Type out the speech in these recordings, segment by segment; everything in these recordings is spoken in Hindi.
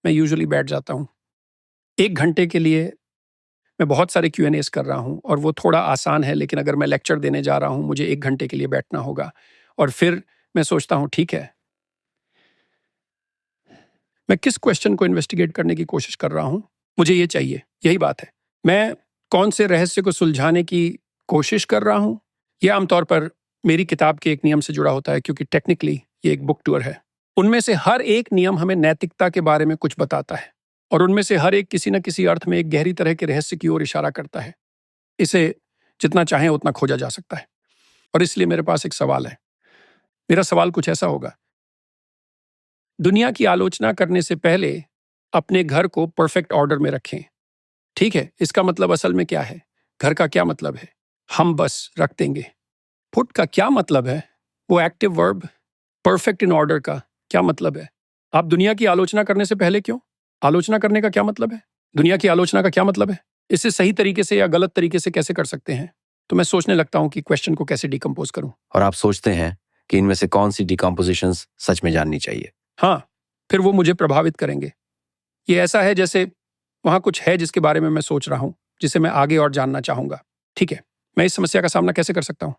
मैं यूजुअली बैठ जाता हूँ। 1 घंटे के लिए मैं बहुत सारे Q&As कर रहा हूँ और वो थोड़ा आसान है, लेकिन अगर मैं लेक्चर देने जा रहा हूँ, मुझे 1 घंटे के लिए बैठना होगा। और फिर मैं सोचता हूँ, ठीक है, मैं किस क्वेश्चन को इन्वेस्टिगेट करने की कोशिश कर रहा हूँ? मुझे ये चाहिए, यही बात है। मैं कौन से रहस्य को सुलझाने की कोशिश कर रहा हूँ? ये आमतौर पर मेरी किताब के एक नियम से जुड़ा होता है, क्योंकि टेक्निकली ये एक बुक टूर है। उनमें से हर एक नियम हमें नैतिकता के बारे में कुछ बताता है, और उनमें से हर एक किसी न किसी अर्थ में एक गहरी तरह के रहस्य की ओर इशारा करता है। इसे जितना चाहें उतना खोजा जा सकता है। और इसलिए मेरे पास एक सवाल है। मेरा सवाल कुछ ऐसा होगा: दुनिया की आलोचना करने से पहले अपने घर को परफेक्ट ऑर्डर में रखें। ठीक है, इसका मतलब असल में क्या है? घर का क्या मतलब है? हम बस रख देंगे। पुट का क्या मतलब है? वो active verb perfect in order का क्या मतलब है? आप दुनिया की आलोचना करने से पहले क्यों? आलोचना करने का क्या मतलब है? दुनिया की आलोचना का क्या मतलब है? इसे सही तरीके से या गलत तरीके से कैसे कर सकते हैं? तो मैं सोचने लगता हूं कि क्वेश्चन को कैसे डिकम्पोज करूं। और आप सोचते हैं कि इनमें से कौन सी डिकम्पोजिशंस सच में जाननी चाहिए। हाँ, फिर वो मुझे प्रभावित करेंगे। ये ऐसा है जैसे वहां कुछ है जिसके बारे में मैं सोच रहा हूं, जिसे मैं आगे और जानना चाहूंगा। ठीक है, मैं इस समस्या का सामना कैसे कर सकता हूं?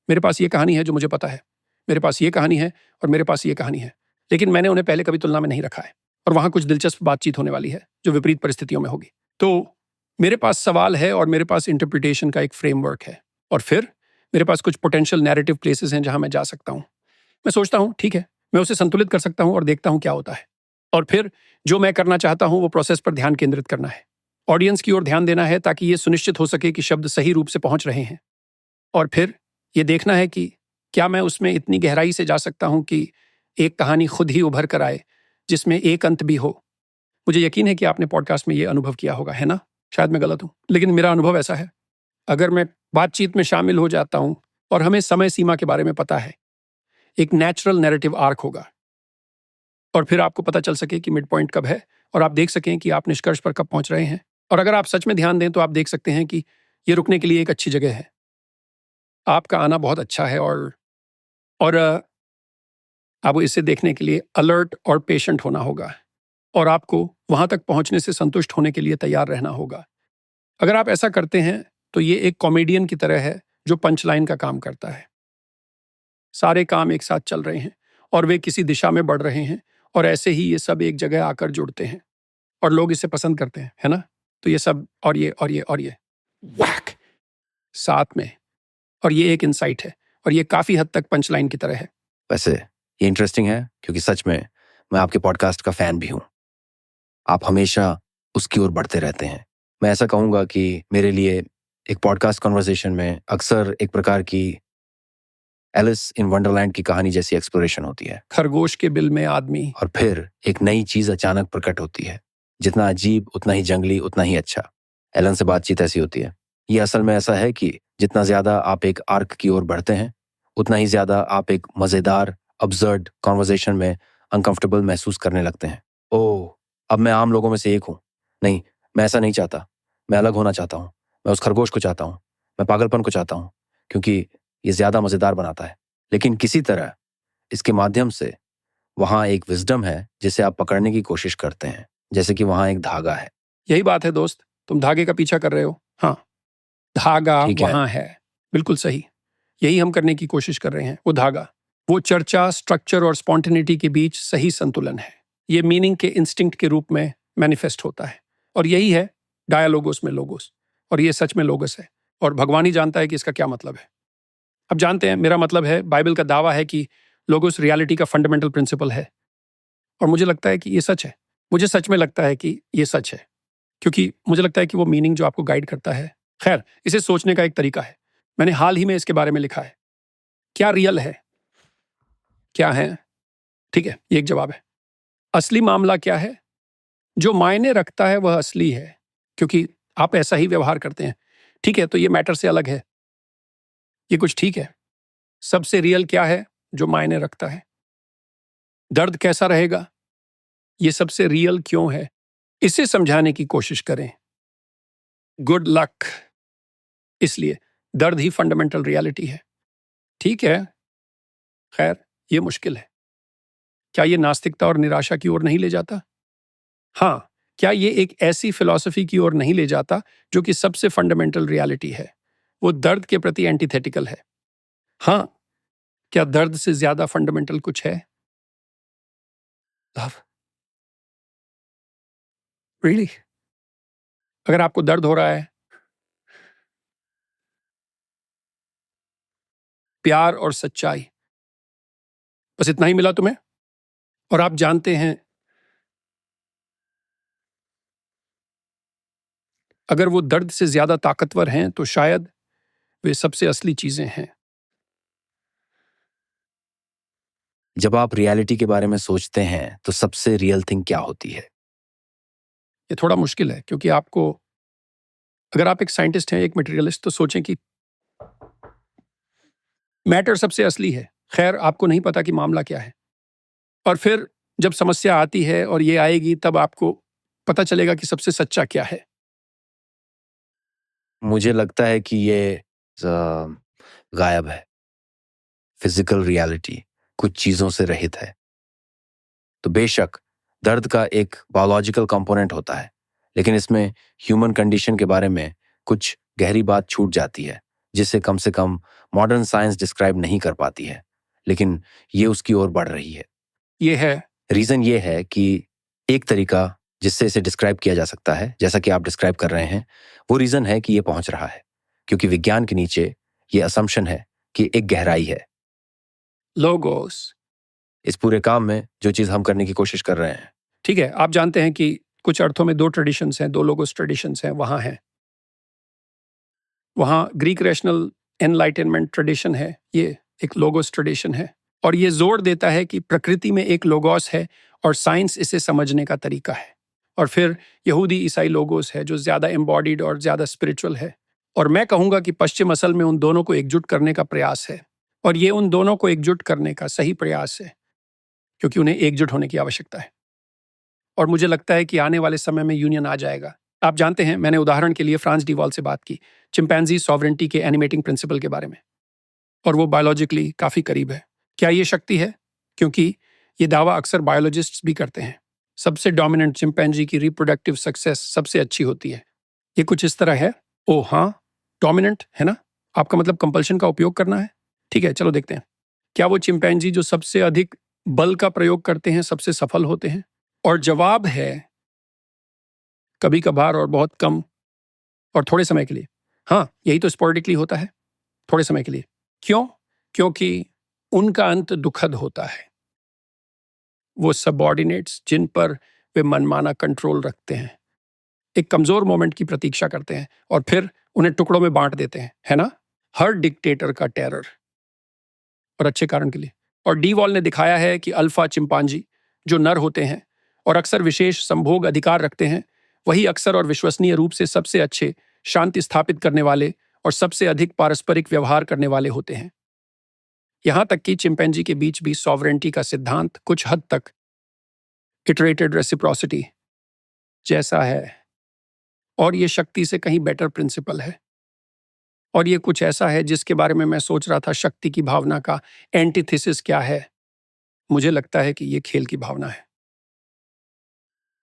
मेरे पास ये कहानी है जो मुझे पता है, मेरे पास ये कहानी है और मेरे पास ये कहानी है, लेकिन मैंने उन्हें पहले कभी तुलना में नहीं रखा है, और वहां कुछ दिलचस्प बातचीत होने वाली है जो विपरीत परिस्थितियों में होगी। तो मेरे पास सवाल है और मेरे पास इंटरप्रिटेशन का एक फ्रेमवर्क है, और फिर मेरे पास कुछ पोटेंशियल नैरेटिव प्लेसेस हैं जहां मैं जा सकता हूं। मैं सोचता हूं, ठीक है, मैं उसे संतुलित कर सकता हूं और देखता हूं क्या होता है। और फिर जो मैं करना चाहता हूं वो प्रोसेस पर ध्यान केंद्रित करना है, ऑडियंस की ओर ध्यान देना है, ताकि ये सुनिश्चित हो सके कि शब्द सही रूप से पहुंच रहे हैं। और फिर ये देखना है कि क्या मैं उसमें इतनी गहराई से जा सकता हूं कि एक कहानी खुद ही उभर कर आए जिसमें एक अंत भी हो। मुझे यकीन है कि आपने पॉडकास्ट में ये अनुभव किया होगा, है ना? शायद मैं गलत हूं, लेकिन मेरा अनुभव ऐसा है। अगर मैं बातचीत में शामिल हो जाता हूं और हमें समय सीमा के बारे में पता है, एक नेचुरल नैरेटिव आर्क होगा, और फिर आपको पता चल सके कि मिड पॉइंट कब है, और आप देख सकें कि आप निष्कर्ष पर कब पहुंच रहे हैं। और अगर आप सच में ध्यान दें तो आप देख सकते हैं कि ये रुकने के लिए एक अच्छी जगह है। आपका आना बहुत अच्छा है, और आपको इसे देखने के लिए अलर्ट और पेशेंट होना होगा, और आपको वहां तक पहुंचने से संतुष्ट होने के लिए तैयार रहना होगा। अगर आप ऐसा करते हैं तो ये एक कॉमेडियन की तरह है जो पंचलाइन का काम करता है। सारे काम एक साथ चल रहे हैं और वे किसी दिशा में बढ़ रहे हैं, और ऐसे ही ये सब एक जगह आकर जुड़ते हैं और लोग इसे पसंद करते हैं, है ना? तो ये सब और ये और ये और ये वैक साथ में, और ये एक इनसाइट है, और ये काफी हद तक पंचलाइन की तरह है। वैसे ये इंटरेस्टिंग है, क्योंकि सच में मैं आपके पॉडकास्ट का फैन भी हूँ। आप हमेशा उसकी ओर बढ़ते रहते हैं। मैं ऐसा कहूँगा कि मेरे लिए एक पॉडकास्ट कन्वर्सेशन में अक्सर एक प्रकार की एलिस इन वंडरलैंड की कहानी जैसी एक्सप्लोरेशन होती है। खरगोश के बिल में आदमी, और फिर एक नई चीज अचानक प्रकट होती है। जितना अजीब उतना ही जंगली उतना ही अच्छा। एलन से बातचीत ऐसी होती है। ये असल में ऐसा है कि जितना ज्यादा आप एक आर्क की ओर बढ़ते हैं, उतना ही ज्यादा आप एक मजेदार अब्सर्ड कॉन्वर्जेशन में अनकंफर्टेबल महसूस करने लगते हैं। ओह, अब मैं आम लोगों में से एक हूँ। नहीं, मैं ऐसा नहीं चाहता। मैं अलग होना चाहता हूँ। मैं उस खरगोश को चाहता हूँ। मैं पागलपन को चाहता हूँ, क्योंकि ये ज्यादा मजेदार बनाता है। लेकिन किसी तरह इसके माध्यम से वहां एक विजडम है जिसे आप पकड़ने की कोशिश करते हैं, जैसे कि वहां एक धागा है। यही बात है दोस्त, तुम धागे का पीछा कर रहे हो। हाँ, धागा ठीक है। वहां है। बिल्कुल सही, यही हम करने की कोशिश कर रहे हैं। वो धागा, वो चर्चा, स्ट्रक्चर और स्पॉन्टेनिटी के बीच सही संतुलन है। ये मीनिंग के इंस्टिंक्ट के रूप में मैनिफेस्ट होता है, और यही है डायलोगोस में लोगोस, और ये सच में लोगस है, और भगवान ही जानता है कि इसका क्या मतलब है। अब जानते हैं, मेरा मतलब है, बाइबल का दावा है कि लोगोस रियलिटी का फंडामेंटल प्रिंसिपल है, और मुझे लगता है कि ये सच है। मुझे सच में लगता है कि ये सच है, क्योंकि मुझे लगता है कि वो मीनिंग जो आपको गाइड करता है। खैर, इसे सोचने का एक तरीका है। मैंने हाल ही में इसके बारे में लिखा है, क्या रियल है, क्या है। ठीक है, ये एक जवाब है। असली मामला क्या है? जो मायने रखता है वह असली है, क्योंकि आप ऐसा ही व्यवहार करते हैं। ठीक है, तो ये मैटर से अलग है। ये कुछ ठीक है। सबसे रियल क्या है? जो मायने रखता है। दर्द कैसा रहेगा? ये सबसे रियल क्यों है? इसे समझाने की कोशिश करें। Good luck. इसलिए दर्द ही फंडामेंटल रियलिटी है। ठीक है, खैर, ये मुश्किल है। क्या ये नास्तिकता और निराशा की ओर नहीं ले जाता? हाँ, क्या ये एक ऐसी फिलॉसफी की ओर नहीं ले जाता जो कि सबसे फंडामेंटल रियलिटी है? वो दर्द के प्रति एंटीथेटिकल है। हाँ, क्या दर्द से ज्यादा फंडामेंटल कुछ है? Love, really? अगर आपको दर्द हो रहा है, प्यार और सच्चाई, बस इतना ही मिला तुम्हें? और आप जानते हैं, अगर वो दर्द से ज्यादा ताकतवर हैं तो शायद वे सबसे असली चीजें हैं। जब आप रियलिटी के बारे में सोचते हैं तो सबसे रियल थिंग क्या होती है? ये थोड़ा मुश्किल है क्योंकि आपको, अगर आप एक साइंटिस्ट हैं, एक मटेरियलिस्ट, तो सोचें कि मैटर सबसे असली है। खैर, आपको नहीं पता कि मामला क्या है। और फिर जब समस्या आती है और ये आएगी, तब आपको पता चलेगा कि सबसे सच्चा क्या है। मुझे लगता है कि ये गायब है। फिजिकल रियलिटी कुछ चीजों से रहित है। तो बेशक दर्द का एक बायोलॉजिकल कंपोनेंट होता है, लेकिन इसमें ह्यूमन कंडीशन के बारे में कुछ गहरी बात छूट जाती है, जिसे कम से कम मॉडर्न साइंस डिस्क्राइब नहीं कर पाती है, लेकिन ये उसकी ओर बढ़ रही है। ये है, रीजन ये है कि एक तरीका जिससे इसे डिस्क्राइब किया जा सकता है, जैसा कि आप डिस्क्राइब कर रहे हैं, वो रीजन है कि ये पहुंच रहा है क्योंकि विज्ञान के नीचे ये असम्पशन है कि एक गहराई है। लोगोस। इस पूरे काम में जो चीज हम करने की कोशिश कर रहे हैं। ठीक है, आप जानते हैं कि कुछ अर्थों में दो ट्रेडिशंस हैं, दो लोगोस ट्रेडिशंस हैं, वहां हैं। वहां ग्रीक रैशनल एनलाइटनमेंट ट्रेडिशन है, ये एक लोगोस ट्रेडिशन है। और ये जोर देता है कि प्रकृति में एक लोगोस है और साइंस इसे समझने का तरीका है। और फिर यहूदी ईसाई लोगोस है जो ज्यादा एम्बॉडीड और ज्यादा स्पिरिचुअल है। और मैं कहूंगा कि पश्चिम असल में उन दोनों को एकजुट करने का प्रयास है। और ये उन दोनों को एकजुट करने का सही प्रयास है क्योंकि उन्हें एकजुट होने की आवश्यकता है। और मुझे लगता है कि आने वाले समय में यूनियन आ जाएगा। आप जानते हैं, मैंने उदाहरण के लिए फ्रांस डीवाल से बात की चिंपैंजी सॉवरेंटी के एनिमेटिंग प्रिंसिपल के बारे में, और वो बायोलॉजिकली काफी करीब है। क्या ये शक्ति है? क्योंकि ये दावा अक्सर बायोलॉजिस्ट्स भी करते हैं। सबसे डोमिनेंट चिंपैंजी की रिप्रोडक्टिव सक्सेस सबसे अच्छी होती है। ये कुछ इस तरह है। ओ हाँ, डोमिनेंट है ना? आपका मतलब कंपल्शन का उपयोग करना है? ठीक है, चलो देखते हैं। क्या वो चिंपैंजी जो सबसे अधिक बल का प्रयोग करते हैं सबसे सफल होते हैं? और जवाब है कभी कभार और बहुत कम और थोड़े समय के लिए। हाँ, यही तो स्पोरेडिकली होता है, थोड़े समय के लिए। क्यों? क्योंकि उनका अंत दुखद होता है। वो सबऑर्डिनेट्स जिन पर वे मनमाना कंट्रोल रखते हैं एक कमजोर मोमेंट की प्रतीक्षा करते हैं और फिर उन्हें टुकड़ों में बांट देते हैं, है ना? हर डिक्टेटर का टेरर, और अच्छे कारण के लिए। और डी वॉल ने दिखाया है कि अल्फा चिंपांजी जो नर होते हैं और अक्सर विशेष संभोग अधिकार रखते हैं, वही अक्सर और विश्वसनीय रूप से सबसे अच्छे शांति स्थापित करने वाले और सबसे अधिक पारस्परिक व्यवहार करने वाले होते हैं। यहां तक कि चिंपैंजी के बीच भी सॉवरेंटी का सिद्धांत कुछ हद तक इटरेटेड रेसिप्रोसिटी जैसा है, और ये शक्ति से कहीं बेटर प्रिंसिपल है। और ये कुछ ऐसा है जिसके बारे में मैं सोच रहा था, शक्ति की भावना का एंटीथेसिस क्या है? मुझे लगता है कि ये खेल की भावना है।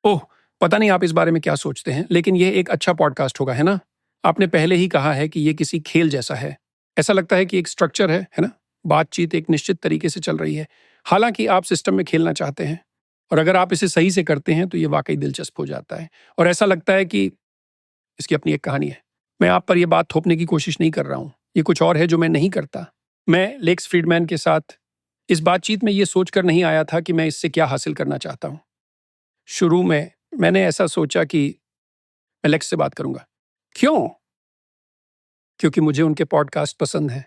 ओह, पता नहीं आप इस बारे में क्या सोचते हैं, लेकिन ये एक अच्छा पॉडकास्ट होगा, है ना? आपने पहले ही कहा है कि ये किसी खेल जैसा है। ऐसा लगता है कि एक स्ट्रक्चर है ना? बातचीत एक निश्चित तरीके से चल रही है, हालांकि आप सिस्टम में खेलना चाहते हैं। और अगर आप इसे सही से करते हैं तो ये वाकई दिलचस्प हो जाता है। और ऐसा लगता है कि इसकी अपनी एक कहानी है। मैं आप पर यह बात थोपने की कोशिश नहीं कर रहा हूं, ये कुछ और है जो मैं नहीं करता। मैं लेक्स फ्रीडमैन के साथ इस बातचीत में ये सोचकर नहीं आया था कि मैं इससे क्या हासिल करना चाहता हूं। शुरू में मैंने ऐसा सोचा कि मैं लेक्स से बात करूंगा। क्यों? क्योंकि मुझे उनके पॉडकास्ट पसंद है।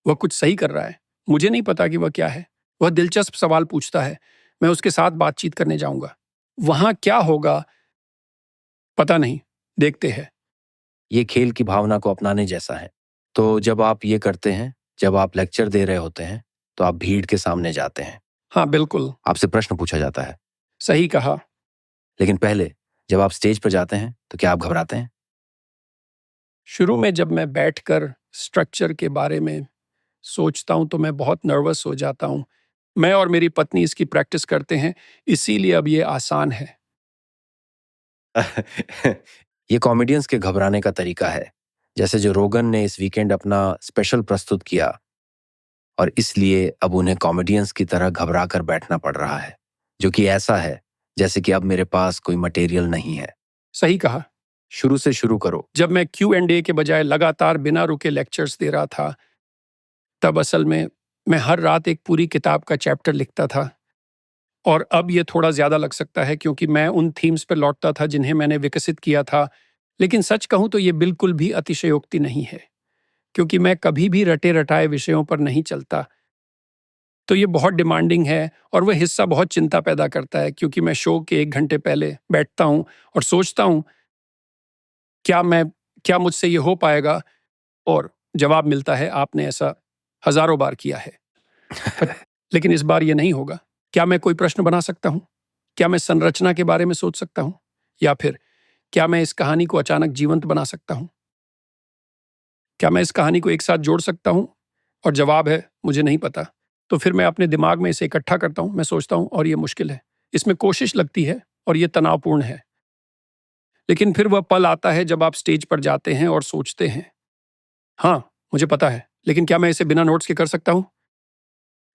वह कुछ सही कर रहा है, मुझे नहीं पता कि वह क्या है। वह दिलचस्प सवाल पूछता है, मैं उसके साथ बातचीत करने जाऊंगा। वहां क्या होगा पता नहीं, देखते हैं। ये खेल की भावना को अपनाने जैसा है। तो जब आप ये करते हैं, जब आप लेक्चर दे रहे होते हैं, तो आप भीड़ के सामने जाते हैं। हाँ बिल्कुल, आपसे प्रश्न पूछा जाता है। सही कहा। लेकिन पहले जब आप स्टेज पर जाते हैं तो क्या आप घबराते हैं? शुरू में जब मैं बैठकर स्ट्रक्चर के बारे में सोचता हूं तो मैं बहुत नर्वस हो जाता हूं। मैं और मेरी पत्नी इसकी प्रैक्टिस करते हैं, इसीलिए अब ये आसान है। ये कॉमेडियंस के घबराने का तरीका है, जैसे जो रोगन ने इस वीकेंड अपना स्पेशल प्रस्तुत किया और इसलिए अब उन्हें कॉमेडियंस की तरह घबरा कर बैठना पड़ रहा है, जो कि ऐसा है जैसे कि अब मेरे पास कोई मटेरियल नहीं है। सही कहा। शुरू से शुरू करो। जब मैं Q&A के बजाय लगातार बिना रुके लेक्चर्स दे रहा था, तब असल में मैं हर रात एक पूरी किताब का चैप्टर लिखता था। और अब ये थोड़ा ज्यादा लग सकता है क्योंकि मैं उन थीम्स पर लौटता था जिन्हें मैंने विकसित किया था, लेकिन सच कहूं तो ये बिल्कुल भी अतिशयोक्ति नहीं है, क्योंकि मैं कभी भी रटे रटाए विषयों पर नहीं चलता। तो ये बहुत डिमांडिंग है और वह हिस्सा बहुत चिंता पैदा करता है, क्योंकि मैं शो के 1 घंटे पहले बैठता हूं और सोचता हूं क्या मुझसे ये हो पाएगा, और जवाब मिलता है आपने ऐसा हजारों बार किया है। लेकिन इस बार ये नहीं होगा। क्या मैं कोई प्रश्न बना सकता हूं? क्या मैं संरचना के बारे में सोच सकता हूं? या फिर क्या मैं इस कहानी को अचानक जीवंत बना सकता हूं? क्या मैं इस कहानी को एक साथ जोड़ सकता हूं? और जवाब है मुझे नहीं पता। तो फिर मैं अपने दिमाग में इसे इकट्ठा करता हूं, मैं सोचता हूं और ये मुश्किल है, इसमें कोशिश लगती है और ये तनावपूर्ण है। लेकिन फिर वह पल आता है जब आप स्टेज पर जाते हैं और सोचते हैं, हाँ मुझे पता है, लेकिन क्या मैं इसे बिना नोट्स के कर सकता हूं?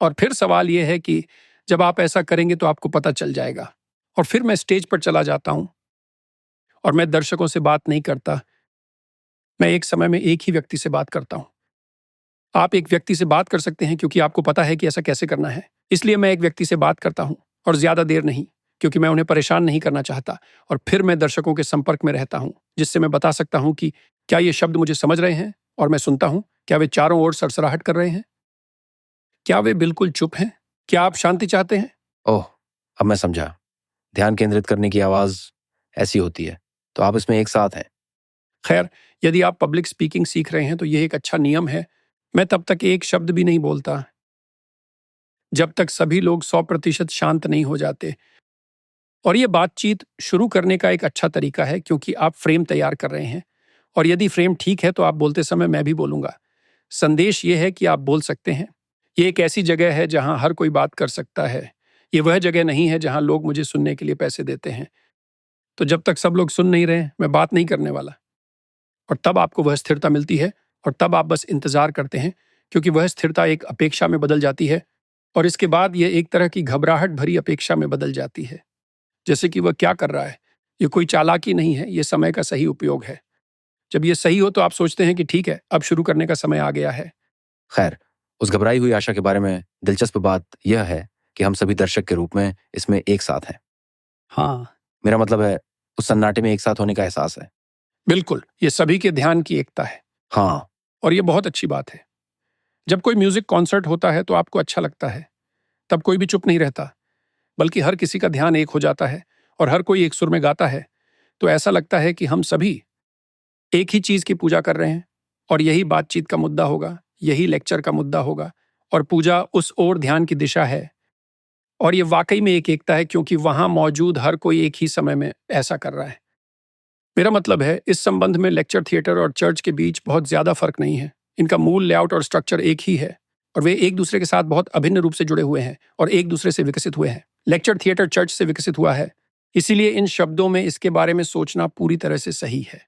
और फिर सवाल यह है कि जब आप ऐसा करेंगे तो आपको पता चल जाएगा। और फिर मैं स्टेज पर चला जाता हूं और मैं दर्शकों से बात नहीं करता, मैं एक समय में एक ही व्यक्ति से बात करता हूं। आप एक व्यक्ति से बात कर सकते हैं क्योंकि आपको पता है कि ऐसा कैसे करना है। इसलिए मैं एक व्यक्ति से बात करता हूं, और ज्यादा देर नहीं, क्योंकि मैं उन्हें परेशान नहीं करना चाहता। और फिर मैं दर्शकों के संपर्क में रहता हूं, जिससे मैं बता सकता हूं कि क्या ये शब्द मुझे समझ रहे हैं, और मैं सुनता हूं क्या वे चारों ओर सरसराहट कर रहे हैं, क्या वे बिल्कुल चुप हैं, क्या आप शांति चाहते हैं। ओह, अब मैं समझा। ध्यान केंद्रित करने की आवाज ऐसी होती है, तो आप इसमें एक साथ हैं। खैर, यदि आप पब्लिक स्पीकिंग सीख रहे हैं तो यह एक अच्छा नियम है। मैं तब तक एक शब्द भी नहीं बोलता जब तक सभी लोग 100% शांत नहीं हो जाते। और ये बातचीत शुरू करने का एक अच्छा तरीका है, क्योंकि आप फ्रेम तैयार कर रहे हैं, और यदि फ्रेम ठीक है तो आप बोलते समय मैं भी बोलूंगा। संदेश ये है कि आप बोल सकते हैं। ये एक ऐसी जगह है जहां हर कोई बात कर सकता है। ये वह जगह नहीं है जहां लोग मुझे सुनने के लिए पैसे देते हैं। तो जब तक सब लोग सुन नहीं रहे, मैं बात नहीं करने वाला। और तब आपको वह स्थिरता मिलती है, और तब आप बस इंतजार करते हैं, क्योंकि वह स्थिरता एक अपेक्षा में बदल जाती है, और इसके बाद यह एक तरह की घबराहट भरी अपेक्षा में बदल जाती है, जैसे कि वह क्या कर रहा है। ये कोई चालाकी नहीं है, ये समय का सही उपयोग है। जब ये सही हो तो आप सोचते हैं कि ठीक है, अब शुरू करने का समय आ गया है। खैर, उस घबराई हुई आशा के बारे में दिलचस्प बात यह है कि हम सभी दर्शक के रूप में इसमें एक साथ हैं। हाँ, मेरा मतलब है, उस सन्नाटे में एक साथ होने का एहसास है। बिल्कुल, ये सभी के ध्यान की एकता है। हाँ, और ये बहुत अच्छी बात है। जब कोई म्यूजिक कॉन्सर्ट होता है तो आपको अच्छा लगता है। तब कोई भी चुप नहीं रहता, बल्कि हर किसी का ध्यान एक हो जाता है, और हर कोई एक सुर में गाता है। तो ऐसा लगता है कि हम सभी एक ही चीज की पूजा कर रहे हैं, और यही बातचीत का मुद्दा होगा, यही लेक्चर का मुद्दा होगा, और पूजा उस ओर ध्यान की दिशा है। और ये वाकई में एक एकता है, क्योंकि वहां मौजूद हर कोई एक ही समय में ऐसा कर रहा है। मेरा मतलब है, इस संबंध में लेक्चर थिएटर और चर्च के बीच बहुत ज्यादा फर्क नहीं है। इनका मूल लेआउट और स्ट्रक्चर एक ही है, और वे एक दूसरे के साथ बहुत अभिन्न रूप से जुड़े हुए हैं और एक दूसरे से विकसित हुए हैं। लेक्चर थिएटर चर्च से विकसित हुआ है, इसीलिए इन शब्दों में इसके बारे में सोचना पूरी तरह से सही है।